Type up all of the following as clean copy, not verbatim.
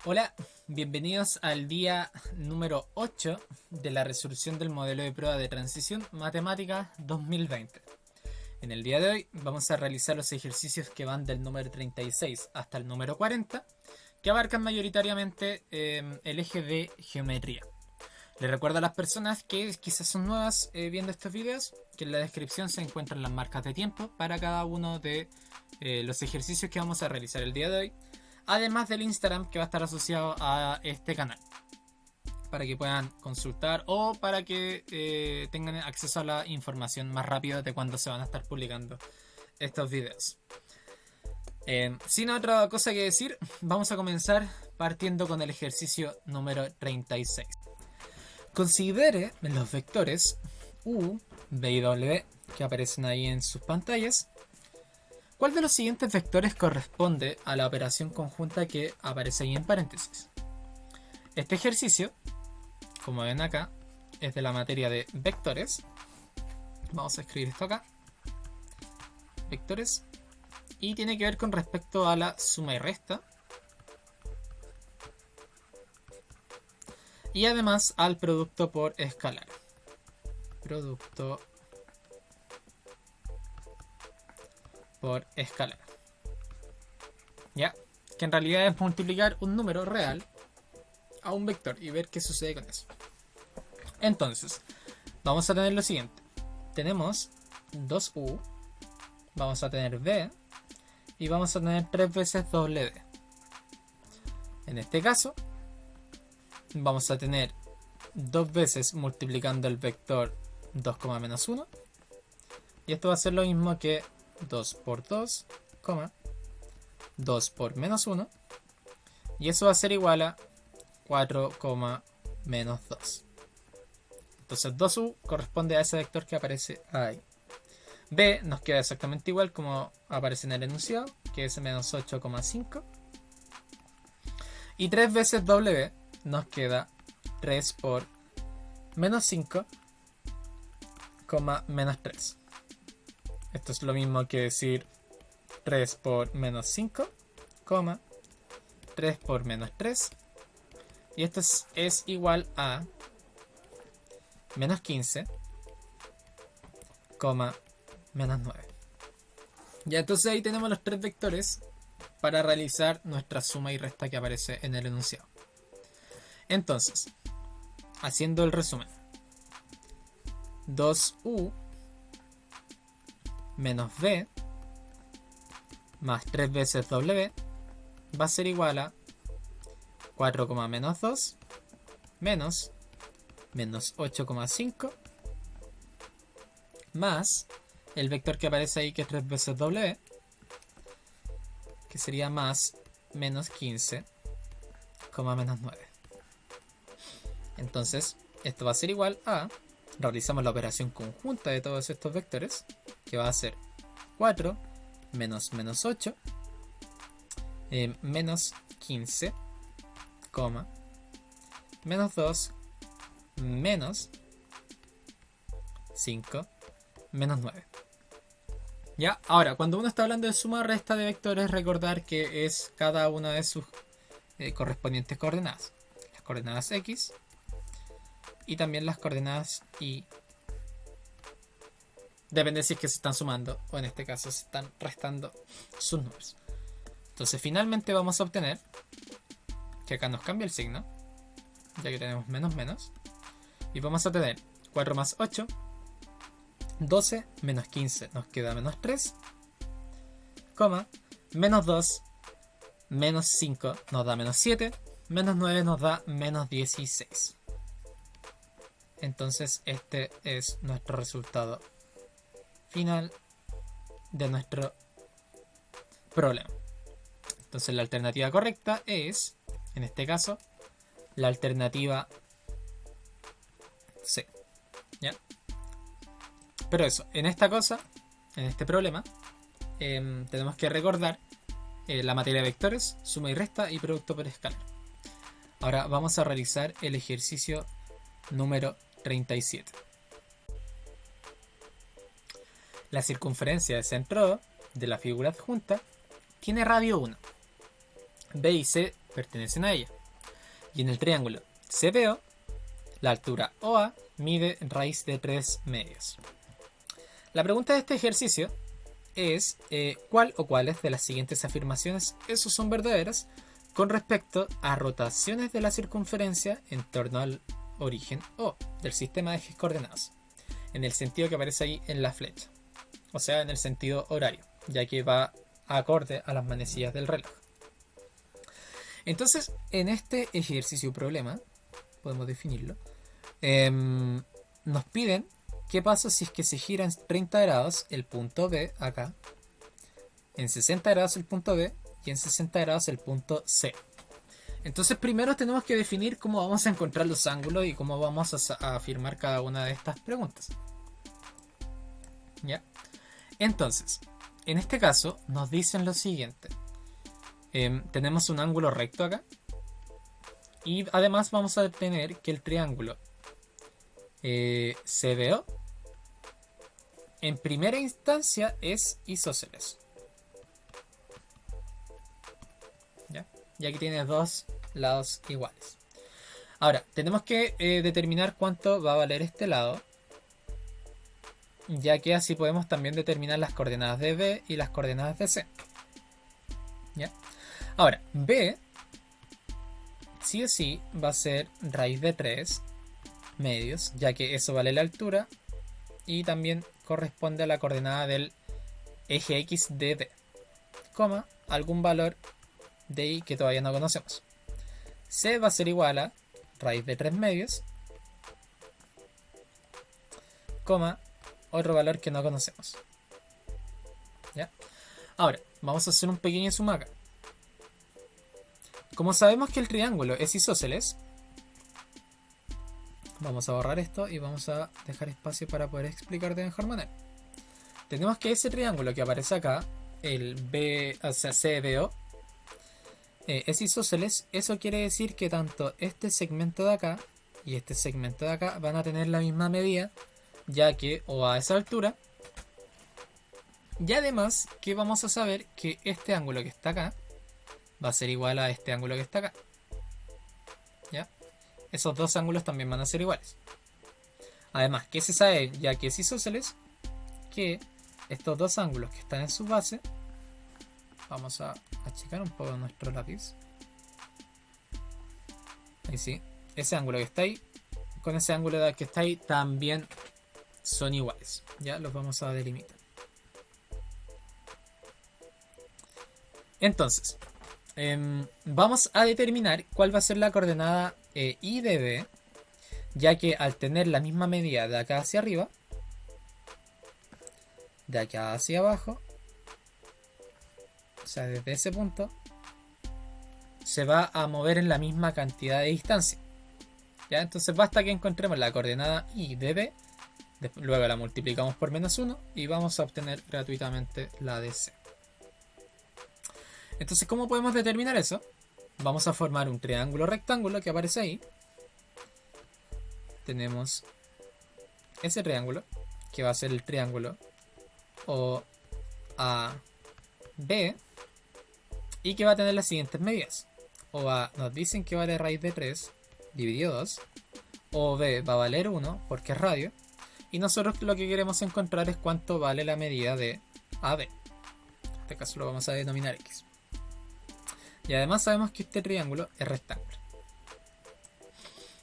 Hola, bienvenidos al día número 8 de la resolución del modelo de prueba de transición matemática 2020. En el día de hoy vamos a realizar los ejercicios que van del número 36 hasta el número 40, que abarcan mayoritariamente el eje de geometría. Les recuerdo a las personas que quizás son nuevas viendo estos videos que en la descripción se encuentran las marcas de tiempo para cada uno de los ejercicios que vamos a realizar el día de hoy, además del Instagram que va a estar asociado a este canal, para que puedan consultar o para que tengan acceso a la información más rápido de cuándo se van a estar publicando estos videos. Sin otra cosa que decir, vamos a comenzar partiendo con el ejercicio número 36. Considere los vectores u, v y w que aparecen ahí en sus pantallas. ¿Cuál de los siguientes vectores corresponde a la operación conjunta que aparece ahí en paréntesis? Este ejercicio, como ven acá, es de la materia de vectores. Vamos a escribir esto acá. Vectores. Y tiene que ver con respecto a la suma y resta. Y además al producto por escalar. Producto por escalar. ¿Ya? Que en realidad es multiplicar un número real a un vector y ver qué sucede con eso. Entonces, vamos a tener lo siguiente. Tenemos 2u, vamos a tener v y vamos a tener 3 veces w. En este caso, vamos a tener 2 veces multiplicando el vector 2, menos 1. Y esto va a ser lo mismo que 2 por 2, 2 por menos 1. Y eso va a ser igual a 4, menos 2. Entonces 2u corresponde a ese vector que aparece ahí. B nos queda exactamente igual como aparece en el enunciado, que es menos 8,5. Y 3 veces w nos queda 3 por menos 5, menos 3. Esto es lo mismo que decir 3 por menos 5, 3 por menos 3. Y esto es igual a menos 15, menos 9. Ya, entonces ahí tenemos los 3 vectores para realizar nuestra suma y resta que aparece en el enunciado. Entonces, haciendo el resumen, 2u menos v más 3 veces w va a ser igual a 4, menos 2 menos 8,5 más el vector que aparece ahí, que es 3 veces w, que sería más menos 15, menos 9. Entonces, esto va a ser igual a, realizamos la operación conjunta de todos estos vectores, que va a ser 4 menos 8, menos 15, menos 2, menos 5, menos 9. Ya, ahora, cuando uno está hablando de suma o resta de vectores, recordar que es cada una de sus correspondientes coordenadas. Las coordenadas x y también las coordenadas y. Depende si es que se están sumando o en este caso se están restando sus números. Entonces finalmente vamos a obtener que acá nos cambia el signo, ya que tenemos menos, y vamos a tener 4 más 8, 12 menos 15 nos queda menos 3, menos 2, menos 5 nos da menos 7, menos 9 nos da menos 16. Entonces este es nuestro resultado final de nuestro problema. Entonces la alternativa correcta es, en este caso, la alternativa C. ¿Ya? Pero eso, en esta cosa, en este problema, tenemos que recordar la materia de vectores, suma y resta y producto por escalar. Ahora vamos a realizar el ejercicio número 37. La circunferencia de centro de la figura adjunta tiene radio 1. B y C pertenecen a ella. Y en el triángulo CBO, la altura OA mide raíz de 3 medios. La pregunta de este ejercicio es ¿cuál o cuáles de las siguientes afirmaciones esos son verdaderas con respecto a rotaciones de la circunferencia en torno al origen O del sistema de ejes coordenados? En el sentido que aparece ahí en la flecha. O sea, en el sentido horario, ya que va acorde a las manecillas del reloj. Entonces, en este ejercicio problema, podemos definirlo, nos piden qué pasa si es que se gira en 30 grados el punto B acá, en 60 grados el punto B y en 60 grados el punto C. Entonces primero tenemos que definir cómo vamos a encontrar los ángulos y cómo vamos a afirmar cada una de estas preguntas. ¿Ya? Entonces, en este caso nos dicen lo siguiente. Tenemos un ángulo recto acá. Y además vamos a tener que el triángulo CBO en primera instancia es isósceles. ¿Ya? Y aquí tiene dos lados iguales. Ahora, tenemos que determinar cuánto va a valer este lado, ya que así podemos también determinar las coordenadas de B y las coordenadas de C. ¿Ya? Ahora, B sí o sí va a ser raíz de 3 medios, ya que eso vale la altura y también corresponde a la coordenada del eje X de B, coma, algún valor de Y que todavía no conocemos. C va a ser igual a raíz de 3 medios, coma, otro valor que no conocemos. ¿Ya? Ahora, vamos a hacer un pequeño zoom acá. Como sabemos que el triángulo es isósceles, vamos a borrar esto y vamos a dejar espacio para poder explicar de mejor manera. Tenemos que ese triángulo que aparece acá, el B, o sea, CBO, es isósceles. Eso quiere decir que tanto este segmento de acá y este segmento de acá van a tener la misma medida, ya que o a esa altura. Y además que vamos a saber que este ángulo que está acá va a ser igual a este ángulo que está acá. ¿Ya? Esos dos ángulos también van a ser iguales. Además, que se sabe, ya que es isósceles, que estos dos ángulos que están en su base, vamos a achicar un poco nuestro lápiz. Ahí sí. Ese ángulo que está ahí, con ese ángulo que está ahí, también son iguales. Ya los vamos a delimitar. Entonces, vamos a determinar cuál va a ser la coordenada I de B, ya que al tener la misma medida de acá hacia arriba, de acá hacia abajo, o sea, desde ese punto, se va a mover en la misma cantidad de distancia. ¿Ya? Entonces basta que encontremos la coordenada I de B, luego la multiplicamos por -1 y vamos a obtener gratuitamente la de C. Entonces, ¿cómo podemos determinar eso? Vamos a formar un triángulo rectángulo que aparece ahí. Tenemos ese triángulo, que va a ser el triángulo OAB, y que va a tener las siguientes medidas. OA nos dicen que vale raíz de 3 dividido 2. OB va a valer 1 porque es radio. Y nosotros lo que queremos encontrar es cuánto vale la medida de AB. En este caso lo vamos a denominar X. Y además sabemos que este triángulo es rectángulo.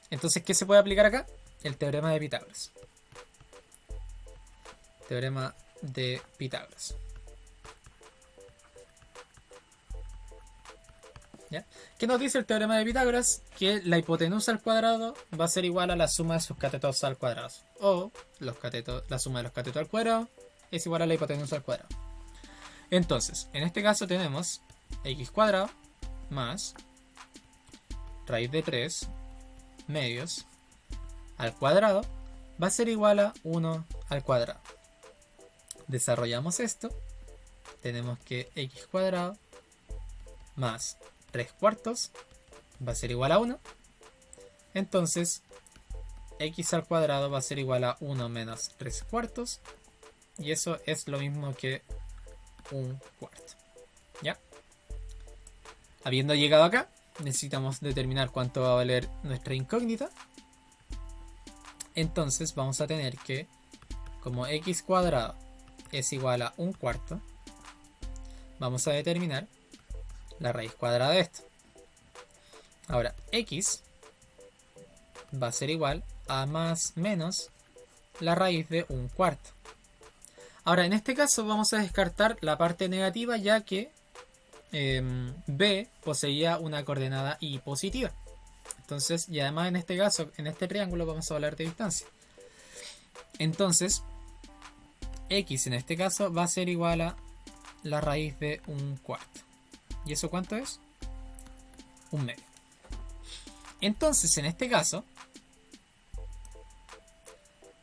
Entonces, ¿qué se puede aplicar acá? El teorema de Pitágoras. Teorema de Pitágoras. ¿Ya? ¿Qué nos dice el teorema de Pitágoras? Que la hipotenusa al cuadrado va a ser igual a la suma de sus catetos al cuadrado. O la suma de los catetos al cuadrado es igual a la hipotenusa al cuadrado. Entonces, en este caso tenemos x cuadrado más raíz de 3 medios al cuadrado va a ser igual a 1 al cuadrado. Desarrollamos esto. Tenemos que x cuadrado más 3 cuartos va a ser igual a 1. Entonces x al cuadrado va a ser igual a 1 menos 3 cuartos. Y eso es lo mismo que un cuarto. ¿Ya? Habiendo llegado acá, necesitamos determinar cuánto va a valer nuestra incógnita. Entonces vamos a tener que, como x cuadrado es igual a 1/4, vamos a determinar la raíz cuadrada de esto. Ahora, x va a ser igual a más menos la raíz de 1/4. Ahora, en este caso vamos a descartar la parte negativa, ya que b poseía una coordenada y positiva. Entonces, y además en este caso, en este triángulo vamos a hablar de distancia. Entonces, x en este caso va a ser igual a la raíz de 1/4. ¿Y eso cuánto es? 1/2. Entonces, en este caso,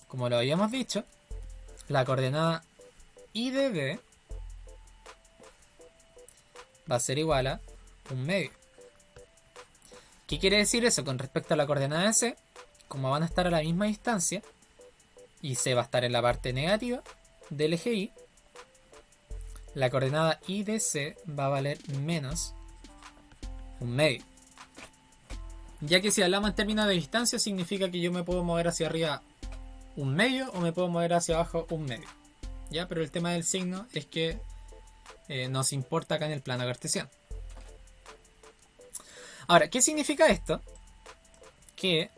como lo habíamos dicho, la coordenada y de b va a ser igual a 1/2. ¿Qué quiere decir eso con respecto a la coordenada de c? Como van a estar a la misma distancia y c va a estar en la parte negativa del eje y, la coordenada y de c va a valer menos 1/2. Ya que si hablamos en términos de distancia, significa que yo me puedo mover hacia arriba 1/2 o me puedo mover hacia abajo 1/2. ¿Ya? Pero el tema del signo es que nos importa acá en el plano cartesiano. Ahora, ¿qué significa esto? Que,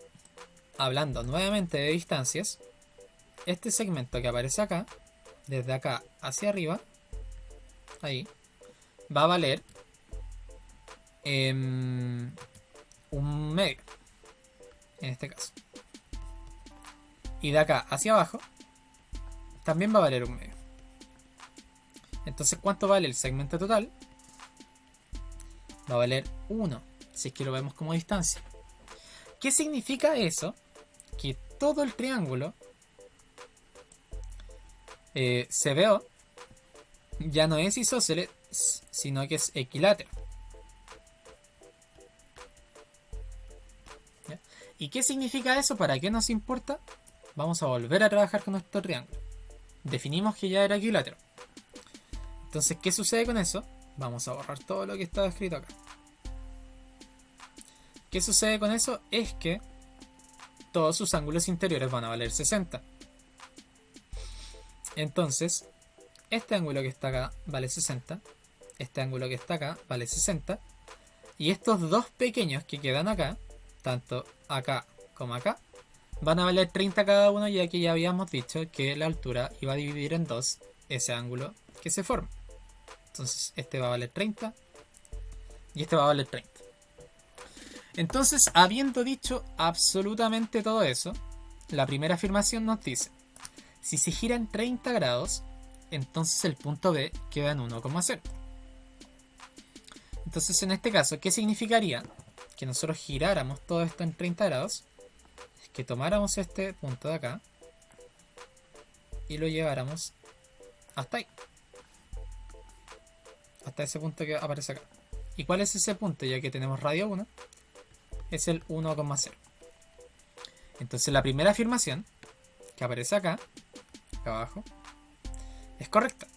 hablando nuevamente de distancias, este segmento que aparece acá, desde acá hacia arriba, ahí, va a valer 1/2, en este caso. Y de acá hacia abajo, también va a valer 1/2. Entonces, ¿cuánto vale el segmento total? Va a valer 1, si es que lo vemos como distancia. ¿Qué significa eso? Que todo el triángulo CBO ya no es isósceles, sino que es equilátero. ¿Ya? ¿Y qué significa eso? ¿Para qué nos importa? Vamos a volver a trabajar con nuestro triángulo. Definimos que ya era equilátero. Entonces, ¿qué sucede con eso? Vamos a borrar todo lo que estaba escrito acá. ¿Qué sucede con eso? Es que todos sus ángulos interiores van a valer 60. Entonces, este ángulo que está acá vale 60. Este ángulo que está acá vale 60. Y estos dos pequeños que quedan acá, tanto acá como acá, van a valer 30 cada uno, ya que ya habíamos dicho que la altura iba a dividir en 2 ese ángulo que se forma. Entonces este va a valer 30 y este va a valer 30. Entonces, habiendo dicho absolutamente todo eso, la primera afirmación nos dice: si se gira en 30 grados, entonces el punto B queda en 1,0. Entonces, en este caso, ¿qué significaría? Que nosotros giráramos todo esto en 30 grados, que tomáramos este punto de acá y lo lleváramos hasta ahí, hasta ese punto que aparece acá. ¿Y cuál es ese punto? Ya que tenemos radio 1, es el 1,0. Entonces la primera afirmación que aparece acá abajo es correcta.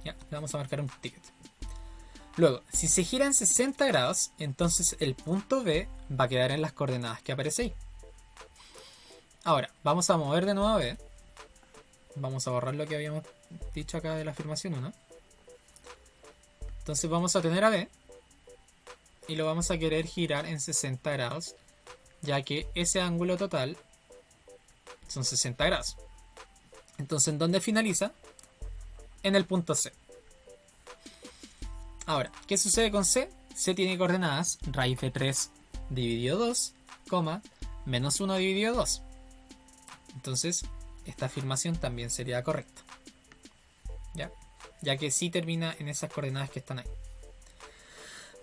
Ya, le vamos a marcar un ticket. Luego, si se gira en 60 grados, entonces el punto B va a quedar en las coordenadas que aparece ahí. Ahora, vamos a mover de nuevo a B. Vamos a borrar lo que habíamos dicho acá de la afirmación 1. Entonces vamos a tener a B y lo vamos a querer girar en 60 grados, ya que ese ángulo total son 60 grados. Entonces, ¿en dónde finaliza? En el punto C. Ahora, ¿qué sucede con C? C tiene coordenadas raíz de 3 dividido 2, menos 1 dividido 2. Entonces, esta afirmación también sería correcta. Ya que sí termina en esas coordenadas que están ahí.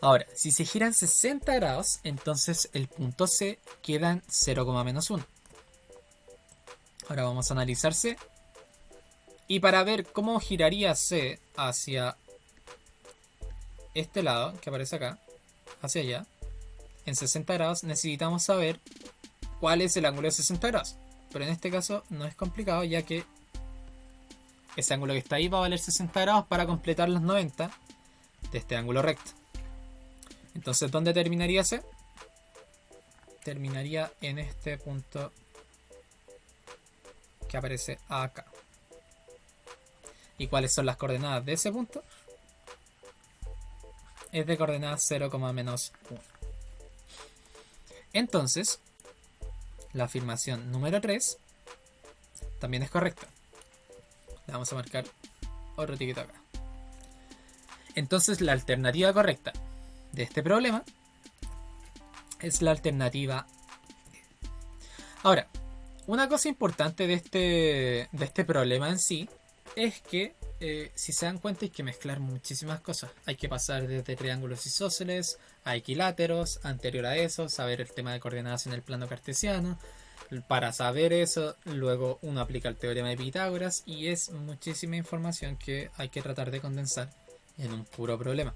Ahora, si se giran 60 grados, entonces el punto C queda en 0,-1. Ahora vamos a analizar C. Y para ver cómo giraría C hacia este lado que aparece acá, hacia allá, en 60 grados, necesitamos saber cuál es el ángulo de 60 grados. Pero en este caso no es complicado, ya que ese ángulo que está ahí va a valer 60 grados para completar los 90 de este ángulo recto. Entonces, ¿dónde terminaría C? Terminaría en este punto que aparece acá. ¿Y cuáles son las coordenadas de ese punto? Es de coordenadas 0, menos 1. Entonces, la afirmación número 3 también es correcta. Le vamos a marcar otro tiquito acá. Entonces, la alternativa correcta de este problema es la alternativa E. Ahora, una cosa importante de este problema en sí es que, si se dan cuenta, hay que mezclar muchísimas cosas. Hay que pasar desde triángulos isósceles a equiláteros, anterior a eso, saber el tema de coordenadas en el plano cartesiano. Para saber eso, luego uno aplica el teorema de Pitágoras y es muchísima información que hay que tratar de condensar en un puro problema.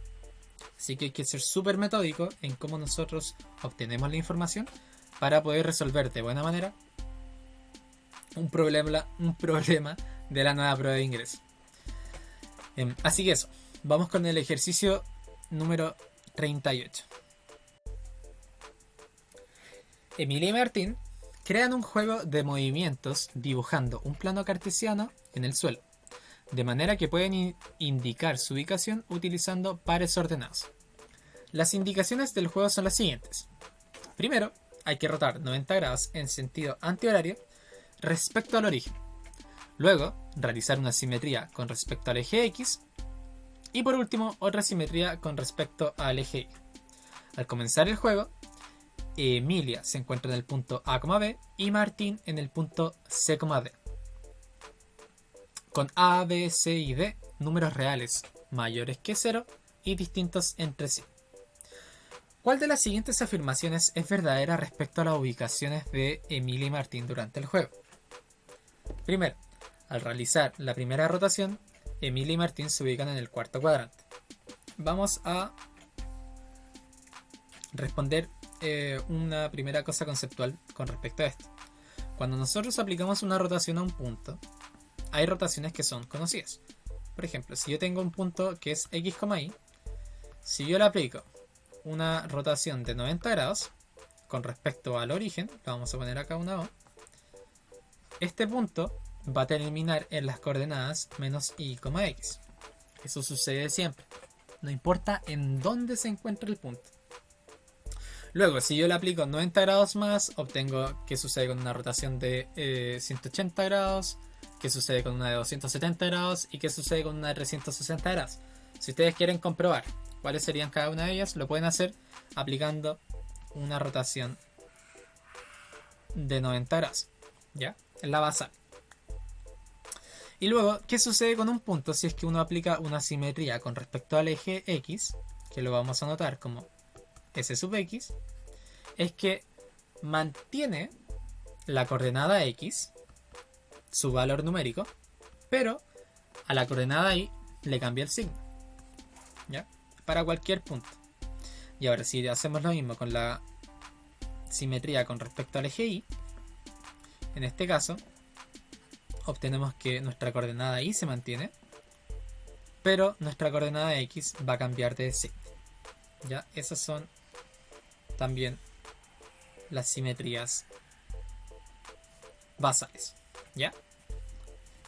Así que hay que ser súper metódico en cómo nosotros obtenemos la información para poder resolver de buena manera un problema de la nueva prueba de ingreso. Así que eso, vamos con el ejercicio número 38. Emilia y Martín crean un juego de movimientos dibujando un plano cartesiano en el suelo, de manera que pueden indicar su ubicación utilizando pares ordenados. Las indicaciones del juego son las siguientes. Primero, hay que rotar 90 grados en sentido antihorario respecto al origen. Luego, realizar una simetría con respecto al eje X. Y por último, otra simetría con respecto al eje Y. Al comenzar el juego, Emilia se encuentra en el punto A, B y Martín en el punto C, D. Con A, B, C y D números reales mayores que 0 y distintos entre sí. ¿Cuál de las siguientes afirmaciones es verdadera respecto a las ubicaciones de Emilia y Martín durante el juego? Primero, al realizar la primera rotación, Emilia y Martín se ubican en el cuarto cuadrante. Vamos a responder una primera cosa conceptual con respecto a esto. Cuando nosotros aplicamos una rotación a un punto, hay rotaciones que son conocidas. Por ejemplo, si yo tengo un punto que es X, Y, si yo le aplico una rotación de 90 grados con respecto al origen, le vamos a poner acá una O, este punto va a terminar en las coordenadas menos Y, X. Eso sucede siempre, no importa en dónde se encuentre el punto. Luego, si yo le aplico 90 grados más, obtengo qué sucede con una rotación de 180 grados, qué sucede con una de 270 grados y qué sucede con una de 360 grados. Si ustedes quieren comprobar cuáles serían cada una de ellas, lo pueden hacer aplicando una rotación de 90 grados, ¿ya? En la basal. Y luego, ¿qué sucede con un punto si es que uno aplica una simetría con respecto al eje X? Que lo vamos a anotar como S sub X. Es que mantiene la coordenada X, su valor numérico, pero a la coordenada Y le cambia el signo, ¿ya? Para cualquier punto. Y ahora si hacemos lo mismo con la simetría con respecto al eje Y, en este caso obtenemos que nuestra coordenada Y se mantiene, pero nuestra coordenada X va a cambiar de signo, ¿ya? Esas son también las simetrías basales, ¿ya?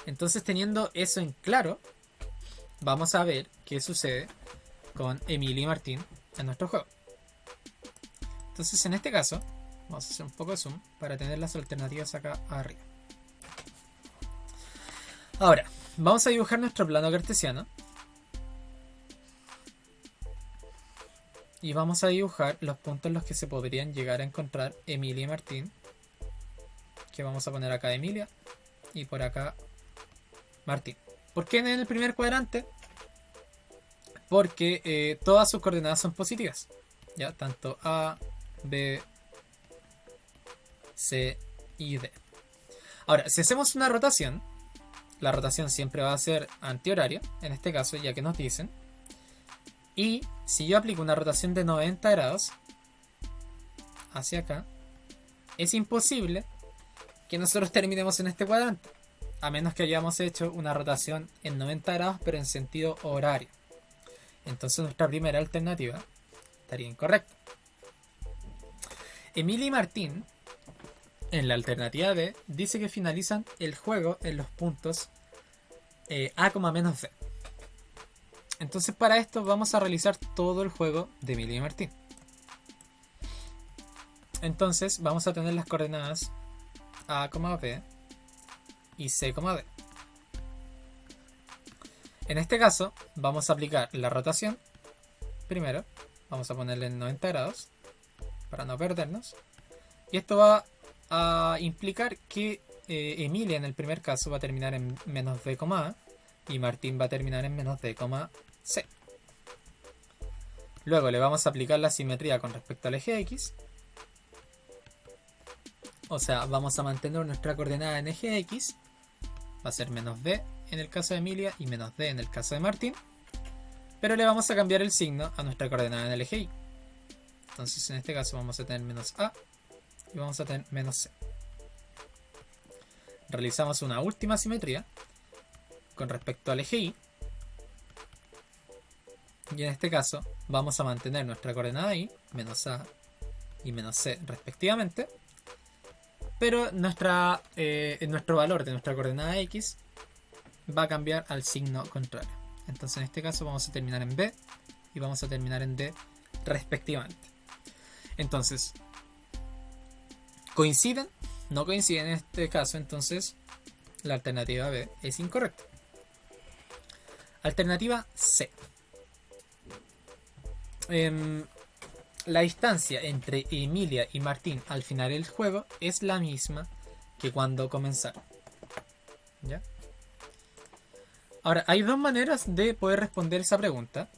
Entonces, teniendo eso en claro, vamos a ver qué sucede con Emilia y Martín en nuestro juego. Entonces, en este caso, vamos a hacer un poco de zoom para tener las alternativas acá arriba. Ahora, vamos a dibujar nuestro plano cartesiano. Y vamos a dibujar los puntos en los que se podrían llegar a encontrar Emilia y Martín. Que vamos a poner acá Emilia y por acá Martín. ¿Por qué en el primer cuadrante? Porque todas sus coordenadas son positivas, ¿ya? Tanto A, B, C y D. Ahora, si hacemos una rotación, la rotación siempre va a ser antihoraria, en este caso, ya que nos dicen. Y si yo aplico una rotación de 90 grados hacia acá, es imposible que nosotros terminemos en este cuadrante, a menos que hayamos hecho una rotación en 90 grados pero en sentido horario. Entonces nuestra primera alternativa estaría incorrecta. Emilia y Martín, en la alternativa B, dice que finalizan el juego en los puntos A, menos B. Entonces para esto vamos a realizar todo el juego de Emilia y Martín. Entonces vamos a tener las coordenadas A, B y C, D. En este caso vamos a aplicar la rotación. Primero vamos a ponerle en 90 grados para no perdernos. Y esto va a implicar que Emilia en el primer caso va a terminar en menos D, A y Martín va a terminar en menos D, C. Luego le vamos a aplicar la simetría con respecto al eje X. O sea, vamos a mantener nuestra coordenada en eje X. Va a ser menos D en el caso de Emilia y menos D en el caso de Martín. Pero le vamos a cambiar el signo a nuestra coordenada en el eje Y. Entonces en este caso vamos a tener menos A y vamos a tener menos C. Realizamos una última simetría con respecto al eje Y. Y en este caso vamos a mantener nuestra coordenada Y, menos A y menos C respectivamente. Pero nuestro valor de nuestra coordenada X va a cambiar al signo contrario. Entonces en este caso vamos a terminar en B y vamos a terminar en D respectivamente. Entonces, ¿coinciden? No coinciden en este caso, entonces la alternativa B es incorrecta. Alternativa C. La distancia entre Emilia y Martín al final del juego es la misma que cuando comenzaron. ¿Ya? Ahora, hay dos maneras de poder responder esa pregunta.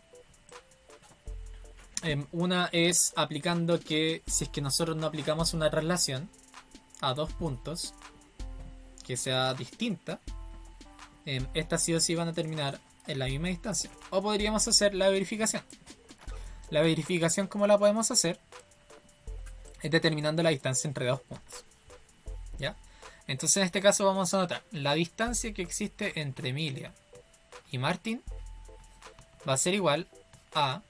Una es aplicando que si es que nosotros no aplicamos una traslación a dos puntos que sea distinta, estas sí o sí van a terminar en la misma distancia. O podríamos hacer la verificación. La verificación, ¿cómo la podemos hacer? Es determinando la distancia entre dos puntos. ¿Ya? Entonces en este caso vamos a notar la distancia que existe entre Emilia y Martín va a ser igual a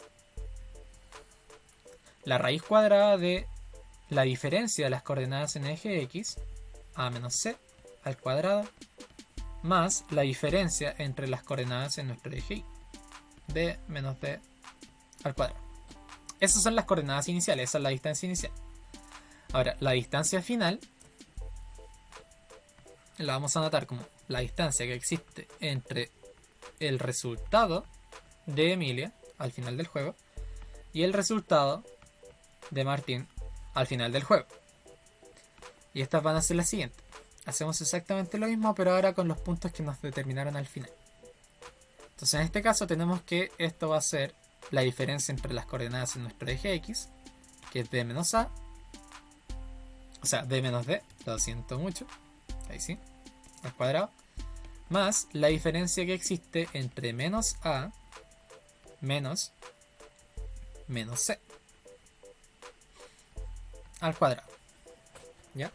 la raíz cuadrada de la diferencia de las coordenadas en el eje X, A menos C al cuadrado, más la diferencia entre las coordenadas en nuestro eje Y, D menos D al cuadrado. Esas son las coordenadas iniciales, esa es la distancia inicial. Ahora, la distancia final la vamos a anotar como la distancia que existe entre el resultado de Emilia al final del juego y el resultado de Martín al final del juego. Y estas van a ser las siguientes. Hacemos exactamente lo mismo, pero ahora con los puntos que nos determinaron al final. Entonces en este caso tenemos que esto va a ser la diferencia entre las coordenadas en nuestro eje X, que es D menos A, o sea, D menos D, lo siento mucho, ahí sí, al cuadrado, más la diferencia que existe entre menos A menos C al cuadrado. ¿Ya?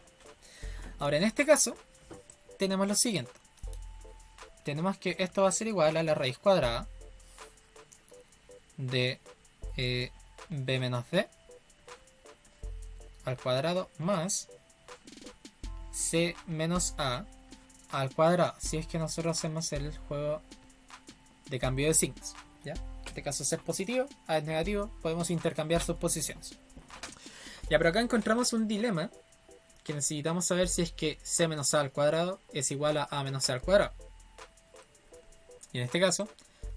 Ahora en este caso tenemos lo siguiente. Tenemos que esto va a ser igual a la raíz cuadrada de B menos D al cuadrado más C menos A al cuadrado, si es que nosotros hacemos el juego de cambio de signos. ¿Ya? En este caso ser positivo, A es negativo, podemos intercambiar sus posiciones. Ya, pero acá encontramos un dilema que necesitamos saber si es que C menos A al cuadrado es igual a menos C al cuadrado. Y en este caso,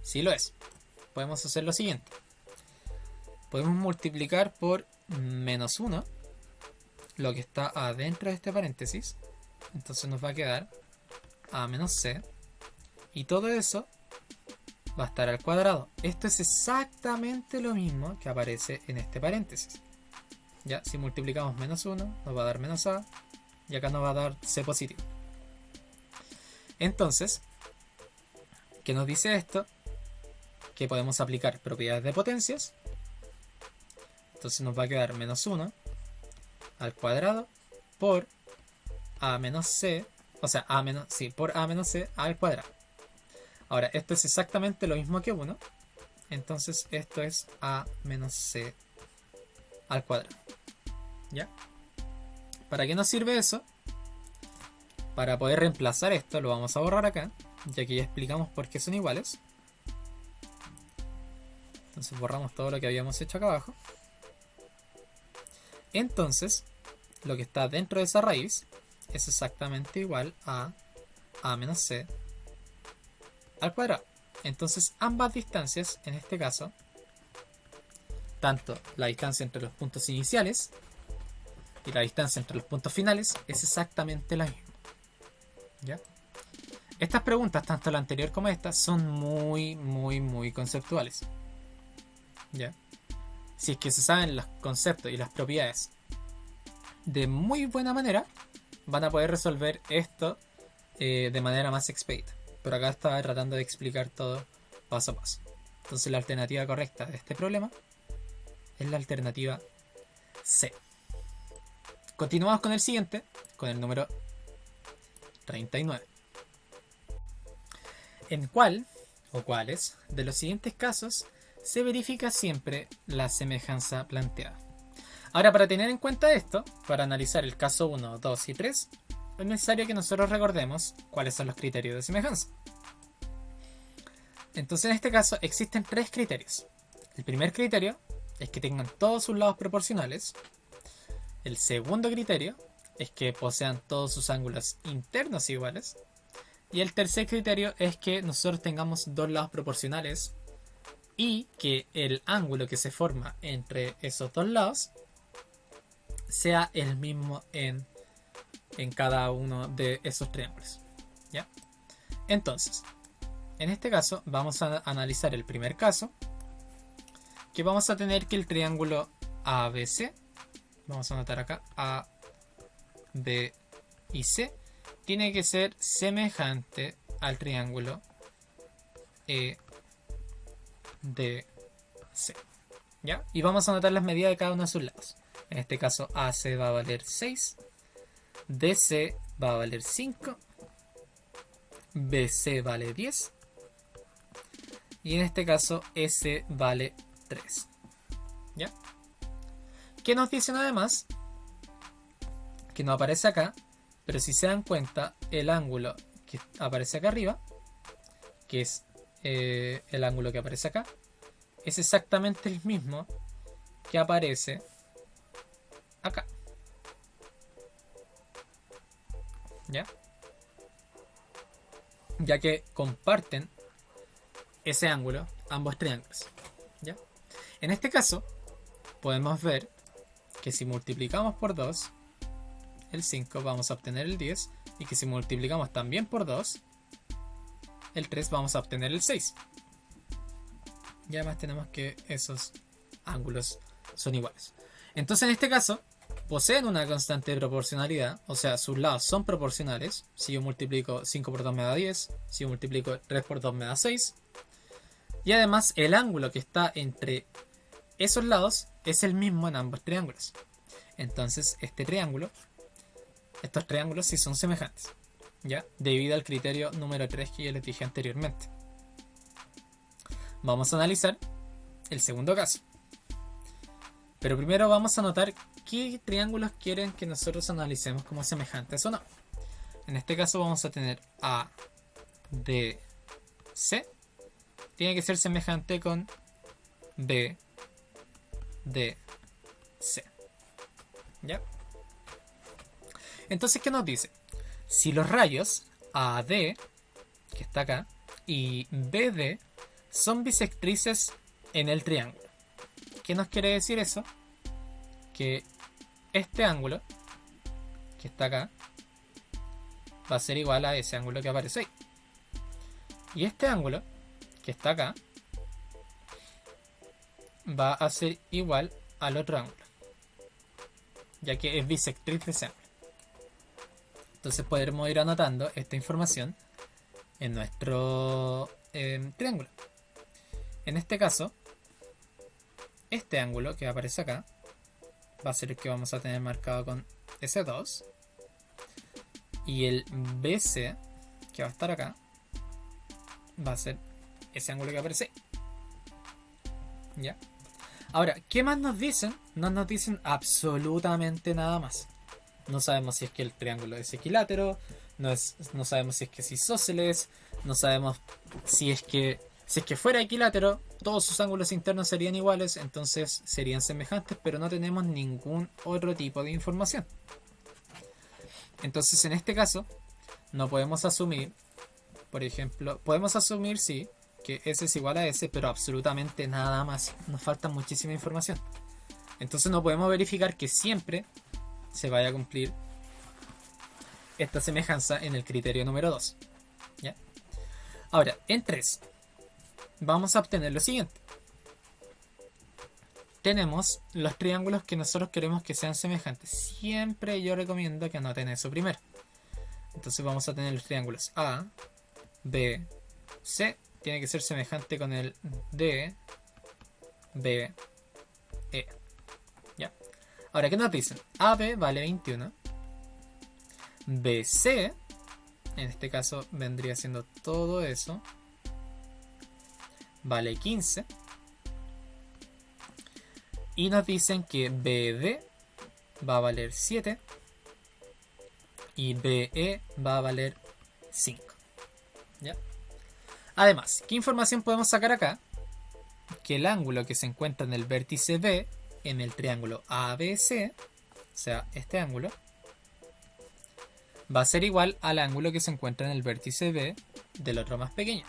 sí lo es. Podemos hacer lo siguiente. Podemos multiplicar por menos 1 lo que está adentro de este paréntesis. Entonces nos va a quedar A menos C. Y todo eso va a estar al cuadrado. Esto es exactamente lo mismo que aparece en este paréntesis. Ya, si multiplicamos menos 1, nos va a dar menos A. Y acá nos va a dar C positivo. Entonces, ¿qué nos dice esto? Que podemos aplicar propiedades de potencias. Entonces nos va a quedar menos 1 al cuadrado por A menos C. O sea, por A menos C al cuadrado. Ahora, esto es exactamente lo mismo que 1. entonces esto es a menos c al cuadrado. ¿Ya? ¿Para qué nos sirve eso? Para poder reemplazar esto, lo vamos a borrar acá, ya que ya explicamos por qué son iguales. Entonces borramos todo lo que habíamos hecho acá abajo. Entonces, lo que está dentro de esa raíz es exactamente igual a menos c al cuadrado. Entonces ambas distancias, en este caso, tanto la distancia entre los puntos iniciales y la distancia entre los puntos finales, es exactamente la misma. ¿Ya? Estas preguntas, tanto la anterior como esta, son muy conceptuales. ¿Ya? Si es que se saben los conceptos y las propiedades de muy buena manera, van a poder resolver esto de manera más expedita. Pero acá estaba tratando de explicar todo paso a paso. Entonces la alternativa correcta de este problema es la alternativa C. Continuamos con el siguiente, con el número 39. ¿En cuál o cuáles de los siguientes casos se verifica siempre la semejanza planteada? Ahora, para tener en cuenta esto, para analizar el caso 1, 2 y 3, es necesario que nosotros recordemos cuáles son los criterios de semejanza. Entonces, en este caso existen tres criterios. El primer criterio es que tengan todos sus lados proporcionales. El segundo criterio es que posean todos sus ángulos internos iguales. Y el tercer criterio es que nosotros tengamos dos lados proporcionales y que el ángulo que se forma entre esos dos lados sea el mismo en cada uno de esos triángulos. ¿Ya? Entonces, en este caso vamos a analizar el primer caso, que vamos a tener que el triángulo ABC, vamos a anotar acá A, B y C, tiene que ser semejante al triángulo EDC. ¿Ya? Y vamos a anotar las medidas de cada uno de sus lados. En este caso AC va a valer 6, DC va a valer 5, BC vale 10 y en este caso S vale 3. ¿Ya? ¿Qué nos dicen además? Que no aparece acá, pero si se dan cuenta, el ángulo que aparece acá arriba, que es el ángulo que aparece acá, es exactamente el mismo que aparece acá. ¿Ya? Ya que comparten ese ángulo ambos triángulos. ¿Ya? En este caso, podemos ver que si multiplicamos por 2, el 5 vamos a obtener el 10, y que si multiplicamos también por 2, el 3 vamos a obtener el 6. Y además tenemos que esos ángulos son iguales. Entonces en este caso poseen una constante de proporcionalidad, o sea, sus lados son proporcionales. Si yo multiplico 5 por 2 me da 10, si yo multiplico 3 por 2 me da 6. Y además el ángulo que está entre esos lados es el mismo en ambos triángulos. Entonces estos triángulos sí son semejantes, ¿ya? Debido al criterio número 3 que yo les dije anteriormente. Vamos a analizar el segundo caso. Pero primero vamos a notar qué triángulos quieren que nosotros analicemos como semejantes o no. En este caso vamos a tener A, D, C. Tiene que ser semejante con B, D, C. ¿Ya? Entonces, ¿qué nos dice? Si los rayos AD, que está acá, y BD son bisectrices en el triángulo. ¿Qué nos quiere decir eso? Que este ángulo, que está acá, va a ser igual a ese ángulo que aparece ahí. Y este ángulo, que está acá, va a ser igual al otro ángulo, ya que es bisectriz de ese ángulo. Entonces podremos ir anotando esta información en nuestro triángulo. En este caso, este ángulo que aparece acá va a ser el que vamos a tener marcado con S2. Y el BC, que va a estar acá, va a ser ese ángulo que aparece. ¿Ya? Ahora, ¿qué más nos dicen? No nos dicen absolutamente nada más. No sabemos si es que el triángulo es equilátero, no sabemos si es que es isósceles, no sabemos si es que fuera equilátero, todos sus ángulos internos serían iguales, entonces serían semejantes, pero no tenemos ningún otro tipo de información. Entonces, en este caso, no podemos asumir, por ejemplo, podemos asumir, sí, que S es igual a S, pero absolutamente nada más. Nos falta muchísima información. Entonces no podemos verificar que siempre se vaya a cumplir esta semejanza en el criterio número 2. ¿Ya? Ahora, en 3, vamos a obtener lo siguiente. Tenemos los triángulos que nosotros queremos que sean semejantes. Siempre yo recomiendo que anoten eso primero. Entonces vamos a tener los triángulos A, B, C. Tiene que ser semejante con el D, B, E. ¿Ya? Ahora, ¿qué nos dicen? AB vale 21. BC, en este caso vendría siendo todo eso, vale 15. Y nos dicen que BD va a valer 7 y BE va a valer 5. ¿Ya? Además, ¿qué información podemos sacar acá? Que el ángulo que se encuentra en el vértice B en el triángulo ABC, o sea, este ángulo, va a ser igual al ángulo que se encuentra en el vértice B del otro más pequeño.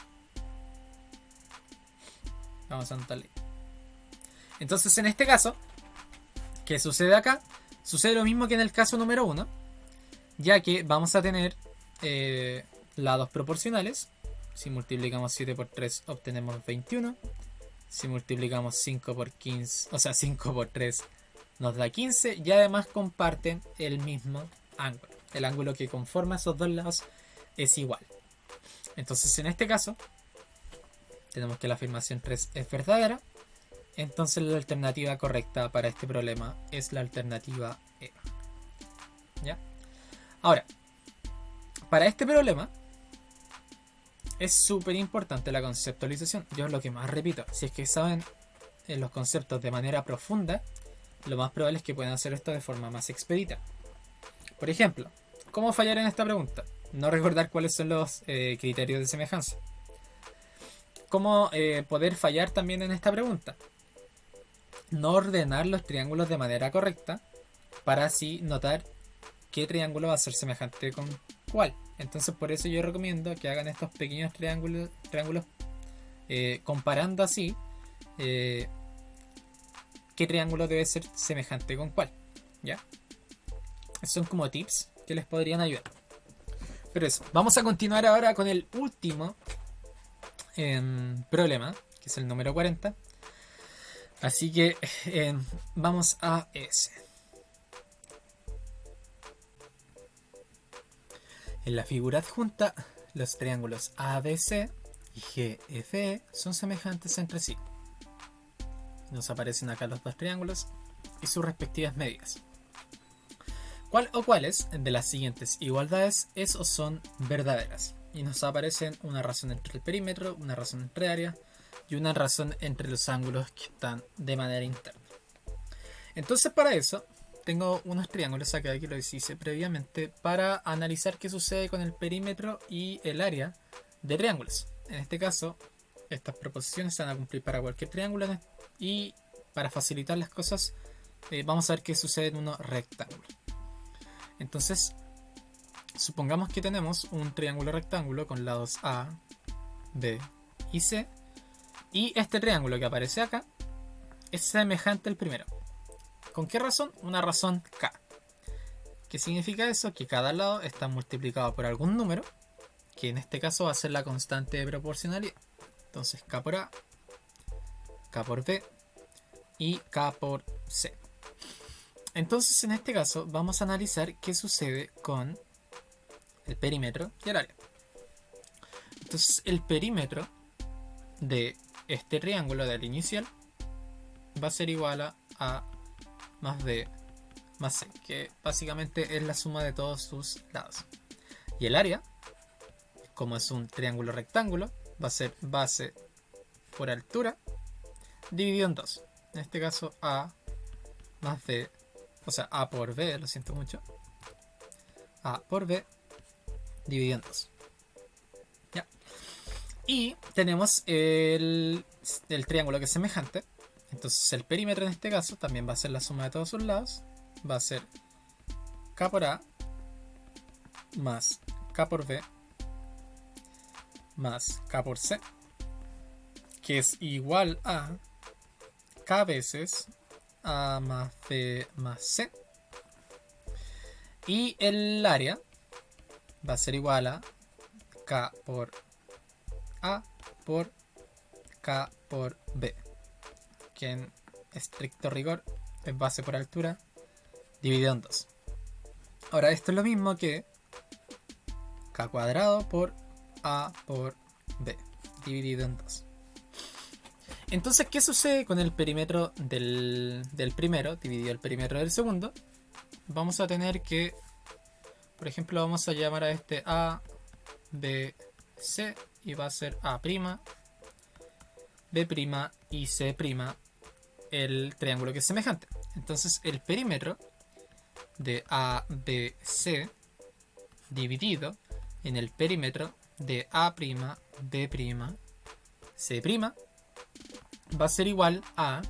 Vamos a anotarle. Entonces, en este caso, ¿qué sucede acá? Sucede lo mismo que en el caso número 1, ya que vamos a tener lados proporcionales. Si multiplicamos 7 por 3 obtenemos 21. Si multiplicamos 5 por 15, o sea 5 por 3 nos da 15. Y además comparten el mismo ángulo. El ángulo que conforma esos dos lados es igual. Entonces en este caso tenemos que la afirmación 3 es verdadera. Entonces la alternativa correcta para este problema es la alternativa E. ¿Ya? Ahora, para este problema es súper importante la conceptualización. Yo es lo que más repito. Si es que saben los conceptos de manera profunda, lo más probable es que puedan hacer esto de forma más expedita. Por ejemplo, ¿cómo fallar en esta pregunta? No recordar cuáles son los criterios de semejanza. ¿Cómo poder fallar también en esta pregunta? No ordenar los triángulos de manera correcta para así notar qué triángulo va a ser semejante con cuál. Entonces por eso yo recomiendo que hagan estos pequeños triángulos comparando así qué triángulo debe ser semejante con cuál. ¿Ya? Son como tips que les podrían ayudar. Pero eso, vamos a continuar ahora con el último problema, que es el número 40. Así que vamos a ese. En la figura adjunta, los triángulos ABC y GFE son semejantes entre sí. Nos aparecen acá los dos triángulos y sus respectivas medidas. ¿Cuál o cuáles de las siguientes igualdades es o son verdaderas? Y nos aparecen una razón entre el perímetro, una razón entre área y una razón entre los ángulos que están de manera interna. Entonces para eso tengo unos triángulos acá que los hice previamente para analizar qué sucede con el perímetro y el área de triángulos. En este caso, estas proposiciones se van a cumplir para cualquier triángulo y para facilitar las cosas vamos a ver qué sucede en uno rectángulo. Entonces, supongamos que tenemos un triángulo rectángulo con lados A, B y C. Y este triángulo que aparece acá es semejante al primero. ¿Con qué razón? Una razón K. ¿Qué significa eso? Que cada lado está multiplicado por algún número, que en este caso va a ser la constante de proporcionalidad. Entonces K por A, K por B y K por C. Entonces en este caso vamos a analizar qué sucede con el perímetro y el área. Entonces el perímetro de este triángulo del inicial va a ser igual a A más B más C, que básicamente es la suma de todos sus lados. Y el área, como es un triángulo rectángulo, va a ser base por altura dividido en 2. En este caso A más B, o sea, A por B, lo siento mucho. A por B dividido en 2. ¿Ya? Y tenemos el triángulo que es semejante. Entonces el perímetro en este caso también va a ser la suma de todos sus lados. Va a ser K por A más K por B más K por C, que es igual a K veces A más B más C. Y el área va a ser igual a K por A por K por B, que en estricto rigor es base por altura dividido en 2. Ahora esto es lo mismo que K cuadrado por A por B dividido en 2. Entonces, ¿qué sucede con el perímetro del primero dividido el perímetro del segundo? Vamos a tener que, por ejemplo, vamos a llamar a este A, B, C, y va a ser A', B' y C' el triángulo que es semejante. Entonces el perímetro de ABC dividido en el perímetro de A', B', C' va a ser igual a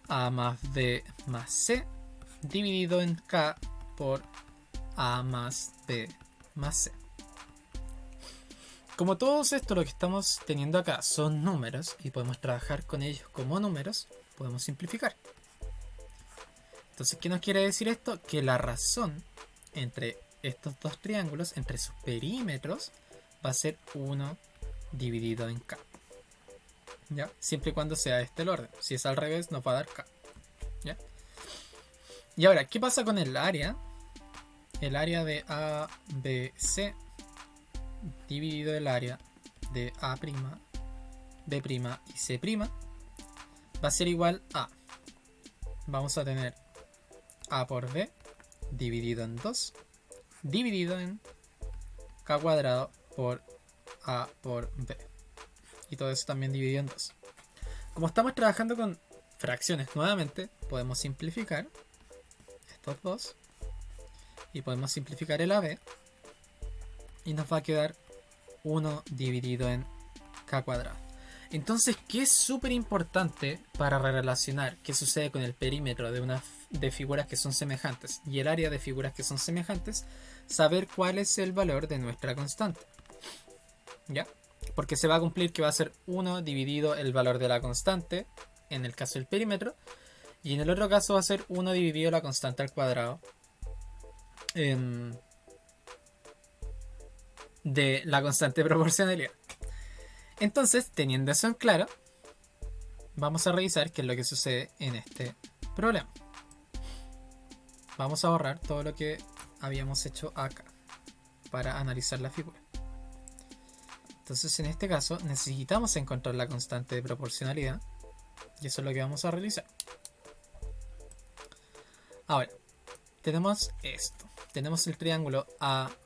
A más B más C dividido en K por A más B más C. Como todos esto lo que estamos teniendo acá son números y podemos trabajar con ellos como números, podemos simplificar. Entonces, ¿qué nos quiere decir esto? Que la razón entre estos dos triángulos, entre sus perímetros, va a ser 1 dividido en K. ¿Ya? Siempre y cuando sea este el orden. Si es al revés, nos va a dar K. ¿Ya? Y ahora, ¿qué pasa con el área? El área de ABC dividido el área de A', B' y C' va a ser igual a, vamos a tener A por B dividido en 2 dividido en K cuadrado por A por B, y todo eso también dividido en 2. Como estamos trabajando con fracciones nuevamente, podemos simplificar estos dos y podemos simplificar el AB y nos va a quedar 1 dividido en K cuadrado. Entonces, ¿qué es súper importante para relacionar qué sucede con el perímetro de figuras que son semejantes y el área de figuras que son semejantes? Saber cuál es el valor de nuestra constante. ¿Ya? Porque se va a cumplir que va a ser 1 dividido el valor de la constante en el caso del perímetro, y en el otro caso va a ser 1 dividido la constante al cuadrado de la constante de proporcionalidad. Entonces, teniendo eso en claro, vamos a revisar qué es lo que sucede en este problema. Vamos a borrar todo lo que habíamos hecho acá para analizar la figura. Entonces, en este caso, necesitamos encontrar la constante de proporcionalidad, y eso es lo que vamos a realizar. Ahora, tenemos esto. Tenemos el triángulo ABC.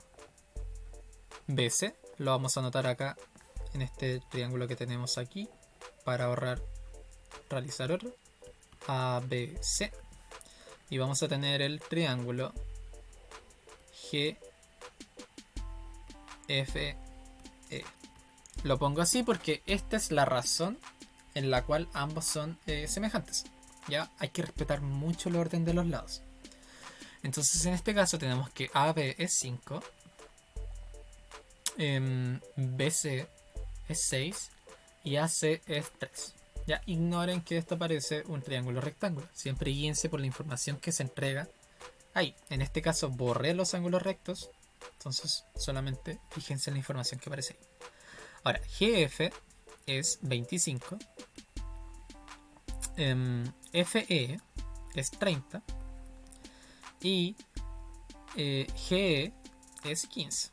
Lo vamos a anotar acá en este triángulo que tenemos aquí para ahorrar realizar otro. ABC. Y vamos a tener el triángulo GFE. Lo pongo así porque esta es la razón en la cual ambos son semejantes. Ya hay que respetar mucho el orden de los lados. Entonces, en este caso tenemos que AB es 5, BC es 6 y AC es 3. Ya ignoren que esto parece un triángulo rectángulo. Siempre guíense por la información que se entrega ahí. En este caso borré los ángulos rectos, entonces solamente fíjense en la información que aparece ahí. Ahora, GF es 25, FE es 30 y GE es 15.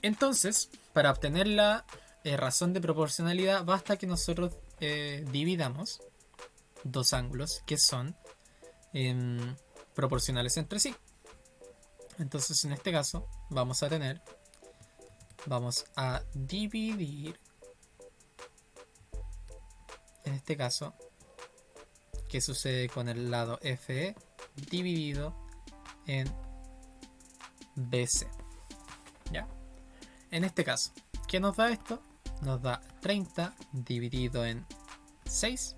Entonces, para obtener la razón de proporcionalidad, basta que nosotros dividamos dos ángulos que son proporcionales entre sí. Entonces, en este caso, vamos a dividir este caso, ¿qué sucede con el lado FE dividido en BC? ¿Ya? En este caso, ¿qué nos da esto? Nos da 30 dividido en 6,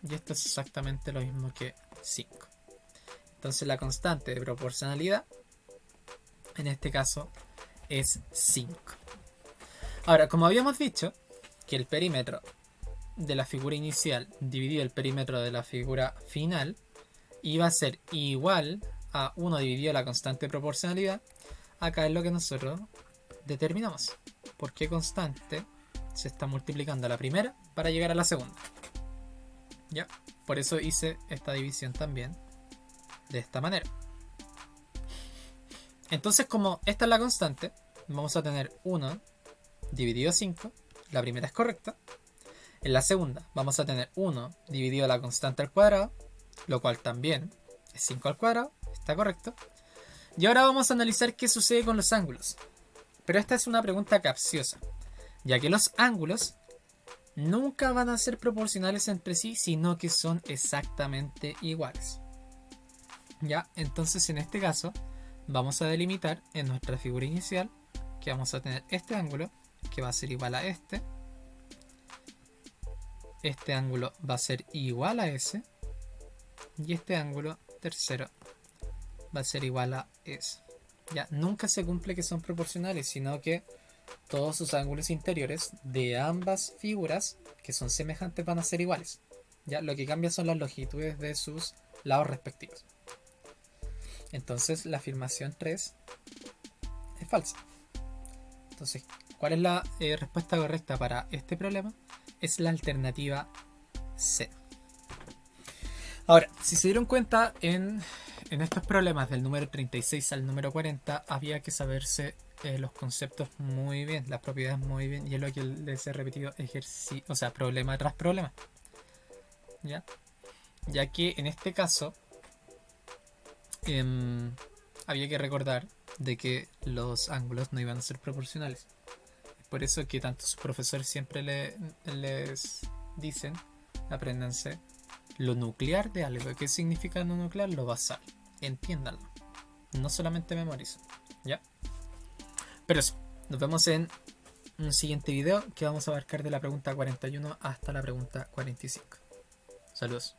y esto es exactamente lo mismo que 5. Entonces la constante de proporcionalidad en este caso es 5. Ahora, como habíamos dicho, que el perímetro de la figura inicial dividido el perímetro de la figura final iba a ser igual a 1 dividido la constante de proporcionalidad, acá es lo que nosotros determinamos. ¿Por qué constante se está multiplicando a la primera para llegar a la segunda? ¿Ya? Por eso hice esta división también de esta manera. Entonces, como esta es la constante, vamos a tener 1 dividido 5. La primera es correcta. En la segunda vamos a tener 1 dividido la constante al cuadrado, lo cual también es 5 al cuadrado. Está correcto. Y ahora vamos a analizar qué sucede con los ángulos. Pero esta es una pregunta capciosa, ya que los ángulos nunca van a ser proporcionales entre sí, sino que son exactamente iguales. ¿Ya? Entonces, en este caso, vamos a delimitar en nuestra figura inicial que vamos a tener este ángulo, que va a ser igual a este. Este ángulo va a ser igual a ese. Y este ángulo tercero va a ser igual a ese. Ya, nunca se cumple que son proporcionales, sino que todos sus ángulos interiores de ambas figuras que son semejantes van a ser iguales. Ya, lo que cambia son las longitudes de sus lados respectivos. Entonces la afirmación 3 es falsa. Entonces, ¿cuál es la respuesta correcta para este problema? Es la alternativa C. Ahora, si se dieron cuenta, en estos problemas del número 36 al número 40 había que saberse los conceptos muy bien, las propiedades muy bien, y es lo que les he repetido problema tras problema. ¿Ya? Ya que en este caso había que recordar de que los ángulos no iban a ser proporcionales. Por eso que tanto sus profesores siempre les dicen, apréndanse lo nuclear de algo. ¿Qué significa lo nuclear? Lo basal. Entiéndanlo. No solamente memoricen. ¿Ya? Pero eso. Nos vemos en un siguiente video que vamos a abarcar de la pregunta 41 hasta la pregunta 45. Saludos.